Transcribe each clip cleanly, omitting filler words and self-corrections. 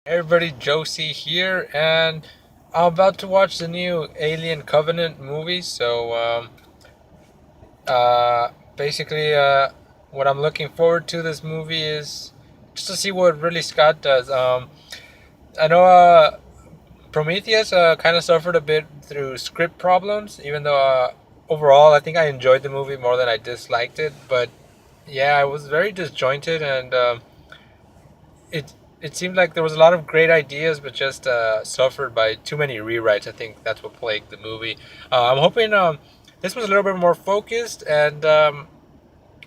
Hey everybody, Josie here, and I'm about to watch the new Alien Covenant movie. Basically, what I'm looking forward to this movie is just to see what Ridley Scott does. I know Prometheus kind of suffered a bit through script problems, even though overall I think I enjoyed the movie more than I disliked it. But yeah, I was very disjointed and. It seemed like there was a lot of great ideas, but just suffered by too many rewrites. I think that's what plagued the movie. I'm hoping this was a little bit more focused and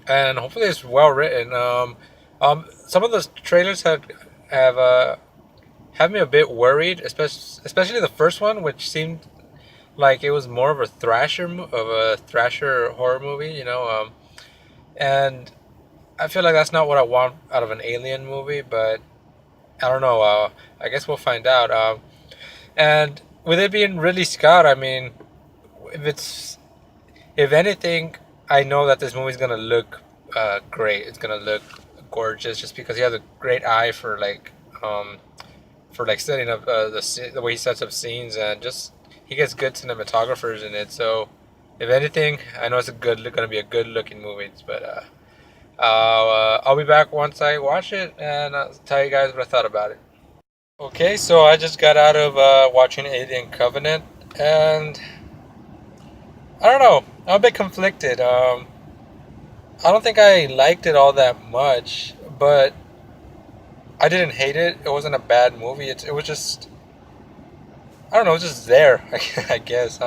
hopefully it's well written. Some of the trailers have me a bit worried, especially the first one, which seemed like it was more of a thrasher horror movie. And I feel like that's not what I want out of an alien movie, but I don't know. I guess we'll find out. And with it being Ridley Scott, I mean, if it's if anything, I know that this movie's gonna look great. It's gonna look gorgeous, just because he has a great eye for like setting up the way he sets up scenes, and just he gets good cinematographers in it. So, if anything, I know it's gonna be a good looking movie. But I'll be back once I watch it, and I'll tell you guys what I thought about it. Okay, so I just got out of watching Alien Covenant, and I don't know. I'm a bit conflicted. I don't think I liked it all that much, but I didn't hate it. It wasn't a bad movie. It was just I don't know. It was just there. I guess.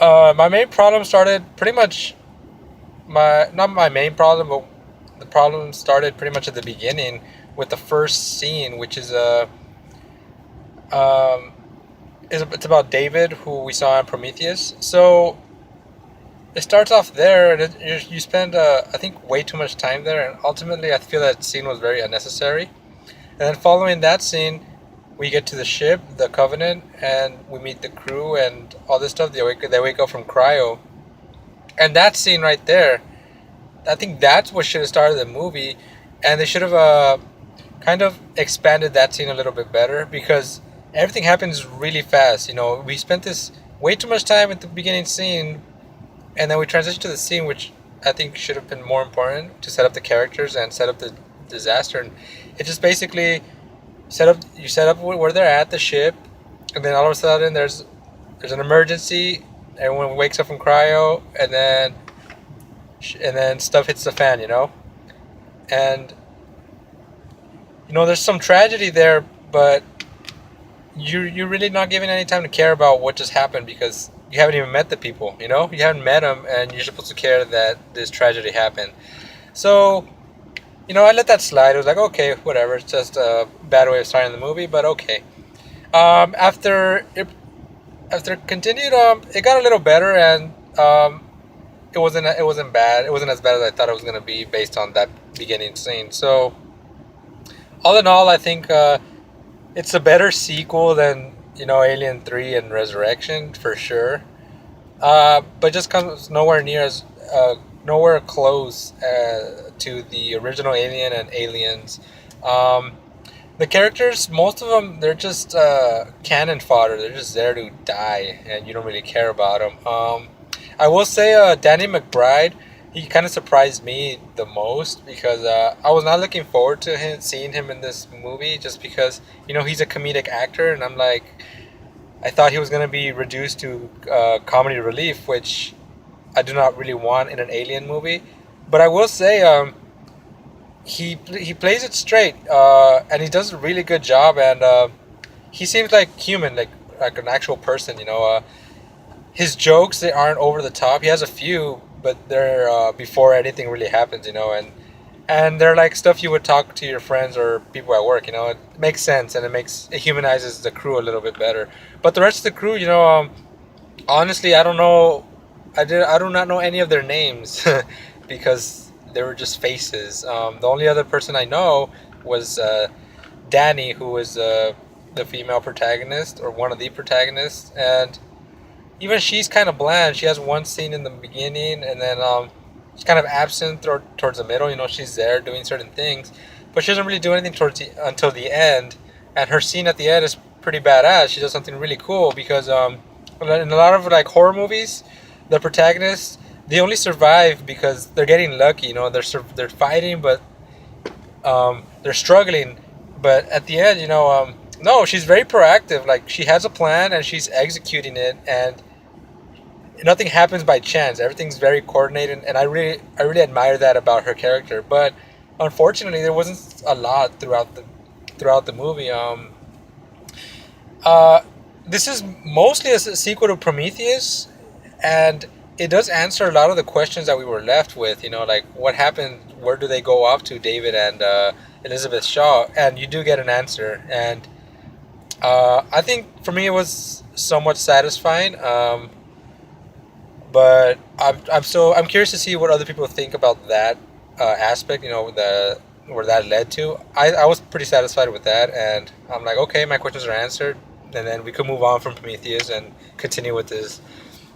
My main problem started pretty much my not my main problem, but the problem started pretty much at the beginning with the first scene, which is um, it's about David, who we saw in Prometheus. So it starts off there, and you spend I think way too much time there, and ultimately I feel that scene was very unnecessary. And then following that scene, we get to the ship, the Covenant, and we meet the crew and all this stuff. They wake up from cryo, and that scene right there, I think that's what should have started the movie, and they should have kind of expanded that scene a little bit better because everything happens really fast. We spent this way too much time at the beginning scene, and then we transition to the scene which I think should have been more important to set up the characters and set up the disaster. And it just basically set up where they're at the ship, and then all of a sudden there's an emergency. Everyone wakes up from cryo, and then stuff hits the fan. And there's some tragedy there, but you're really not giving any time to care about what just happened because you haven't even met the people. You haven't met them, and you're supposed to care that this tragedy happened. So I let that slide. It was like, okay, whatever. It's just a bad way of starting the movie, but okay. After it continued, it got a little better, and it wasn't bad. It wasn't as bad as I thought it was gonna be based on that beginning scene. So all in all, I think it's a better sequel than Alien 3 and Resurrection for sure. But just comes nowhere close to the original Alien and Aliens. Um, the characters, most of them, they're just cannon fodder. They're just there to die, and you don't really care about them. I will say, Danny McBride, he kind of surprised me the most because I was not looking forward to seeing him in this movie, just because he's a comedic actor, and I'm like, I thought he was going to be reduced to comedy relief, which I do not really want in an alien movie. But I will say, he plays it straight, and he does a really good job, and he seems like human, like an actual person. His jokes, they aren't over the top. He has a few, but they're before anything really happens. And they're like stuff you would talk to your friends or people at work. It makes sense, and it humanizes the crew a little bit better. But the rest of the crew, honestly, I don't know. I do not know any of their names because they were just faces. The only other person I know was Danny, who was the female protagonist or one of the protagonists, and even she's kind of bland. She has one scene in the beginning, and then she's kind of absent towards the middle. She's there doing certain things, but she doesn't really do anything towards until the end. And her scene at the end is pretty badass. She does something really cool because in a lot of like horror movies, the protagonists, they only survive because they're getting lucky. They're fighting, but they're struggling. But at the end, no, she's very proactive. Like she has a plan and she's executing it, and nothing happens by chance. Everything's very coordinated, and I really admire that about her character. But unfortunately, there wasn't a lot throughout the movie. Uh, this is mostly a sequel to Prometheus, and it does answer a lot of the questions that we were left with. Like what happened, where do they go off to, David and Elizabeth Shaw, and you do get an answer. And I think for me it was somewhat satisfying. But I'm curious to see what other people think about that aspect. Where that led to. I was pretty satisfied with that, and I'm like, okay, my questions are answered, and then we could move on from Prometheus and continue with this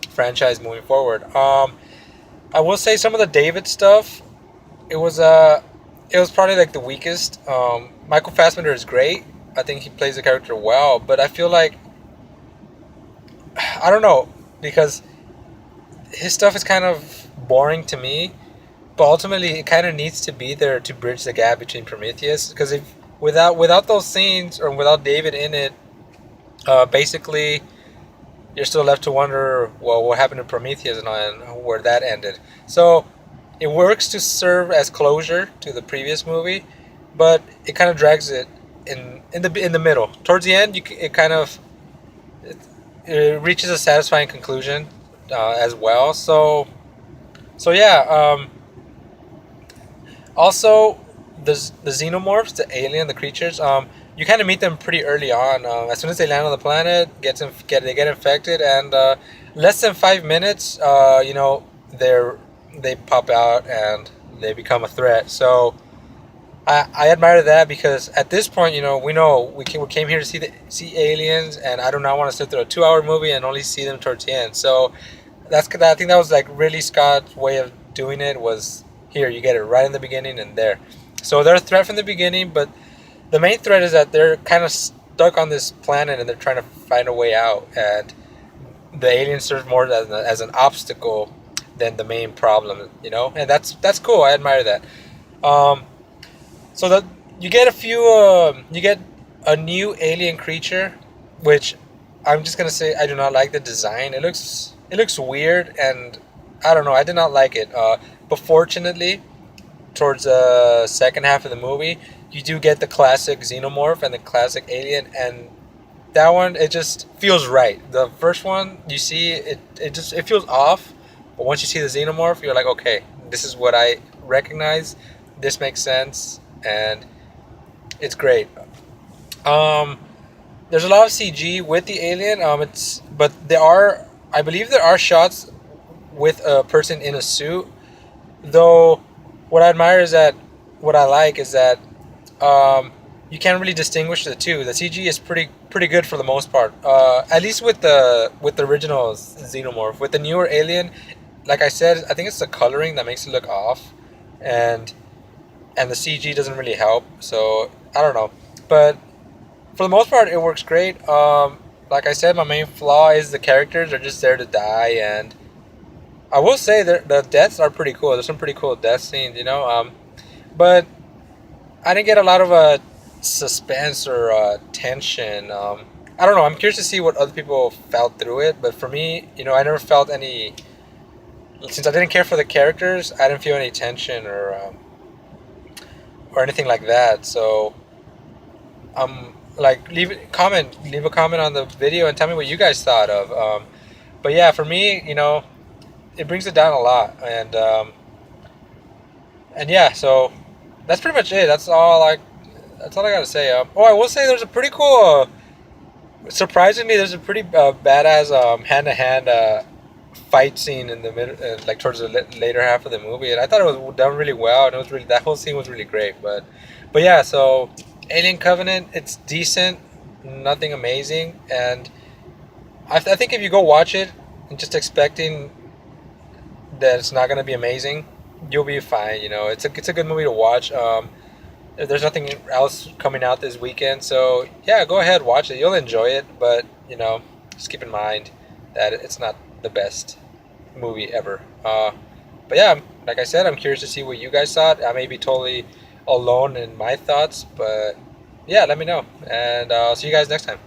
franchise moving forward. I will say some of the David stuff. It was probably like the weakest. Michael Fassbender is great. I think he plays the character well, but I feel like I don't know because his stuff is kind of boring to me. But ultimately, it kind of needs to be there to bridge the gap between Prometheus. Because if without those scenes or without David in it, basically you're still left to wonder, well, what happened to Prometheus and where that ended. So it works to serve as closure to the previous movie, but it kind of drags it in the middle. Towards the end, it kind of it reaches a satisfying conclusion as well. So yeah. Also, the xenomorphs, the alien, the creatures, you kind of meet them pretty early on. As soon as they land on the planet, they get infected, and less than 5 minutes, they pop out and they become a threat. So I admire that because at this point, we came here to see aliens, and I do not want to sit through a 2 hour movie and only see them towards the end. So I think that was like Ridley Scott's way of doing it was. Here, you get it right in the beginning and there. So they're a threat from the beginning, but the main threat is that they're kind of stuck on this planet and they're trying to find a way out. And the aliens serve more as an obstacle than the main problem, And that's cool. I admire that. So that you get you get a new alien creature, which I'm just gonna say I do not like the design. It looks weird, and I don't know. I did not like it. But fortunately, towards the second half of the movie, you do get the classic xenomorph and the classic alien, and that one it just feels right. The first one you see it feels off, but once you see the xenomorph, you're like, okay, this is what I recognize. This makes sense, and it's great. There's a lot of CG with the alien. But I believe there are shots with a person in a suit. Though, what I like is that you can't really distinguish the two. The CG is pretty good for the most part. At least with the original xenomorph. With the newer alien, like I said, I think it's the coloring that makes it look off, and the CG doesn't really help. So I don't know, but for the most part, it works great. Like I said, my main flaw is the characters are just there to die, and I will say that the deaths are pretty cool. There's some pretty cool death scenes, but I didn't get a lot of suspense or tension. I don't know. I'm curious to see what other people felt through it, but for me, I never felt any. Since I didn't care for the characters, I didn't feel any tension or anything like that. So, like leave a comment on the video and tell me what you guys thought of. But yeah, for me, it brings it down a lot, and yeah, so that's pretty much it. That's all I gotta say. I will say there's a pretty cool. Surprisingly, there's a pretty badass hand-to-hand fight scene in the middle, like towards the later half of the movie, and I thought it was done really well, and that whole scene was really great. But yeah, so Alien Covenant, it's decent, nothing amazing, and I think if you go watch it and just expecting that it's not gonna be amazing, you'll be fine. It's a good movie to watch. There's nothing else coming out this weekend, so yeah, go ahead, watch it. You'll enjoy it, but just keep in mind that it's not the best movie ever. But yeah, like I said, I'm curious to see what you guys thought. I may be totally alone in my thoughts, but yeah, let me know, and I'll see you guys next time.